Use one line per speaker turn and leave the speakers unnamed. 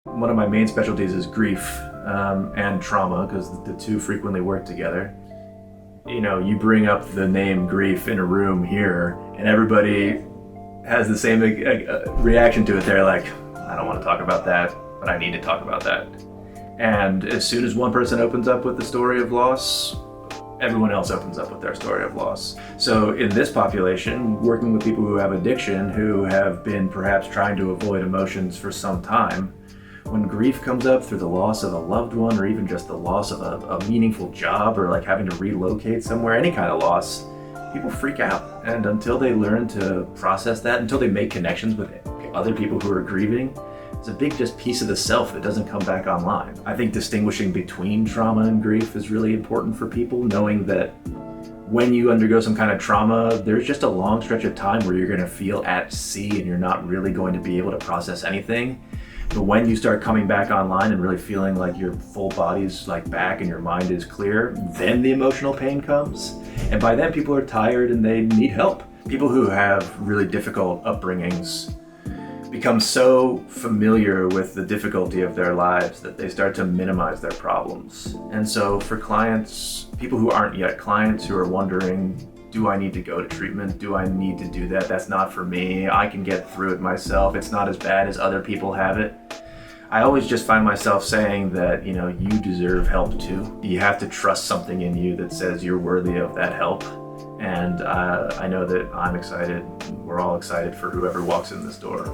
One of my main specialties is grief and trauma, because the two frequently work together. You know, you bring up the name grief in a room here, and everybody has the same reaction to it. They're like, I don't want to talk about that, but I need to talk about that. And as soon as one person opens up with the story of loss, everyone else opens up with their story of loss. So in this population, working with people who have addiction, who have been perhaps trying to avoid emotions for some time, when grief comes up through the loss of a loved one, or even just the loss of a meaningful job, or like having to relocate somewhere, any kind of loss, people freak out. And until they learn to process that, until they make connections with other people who are grieving, it's a big just piece of the self that doesn't come back online. I think distinguishing between trauma and grief is really important for people, knowing that when you undergo some kind of trauma, there's just a long stretch of time where you're gonna feel at sea and you're not really going to be able to process anything. But when you start coming back online and really feeling like your full body's like back and your mind is clear, then the emotional pain comes. And by then people are tired and they need help. People who have really difficult upbringings become so familiar with the difficulty of their lives that they start to minimize their problems. And so for clients, people who aren't yet clients, who are wondering, do I need to go to treatment? Do I need to do that? That's not for me. I can get through it myself. It's not as bad as other people have it. I always just find myself saying that, you know, you deserve help too. You have to trust something in you that says you're worthy of that help. And I know that I'm excited. We're all excited for whoever walks in this door.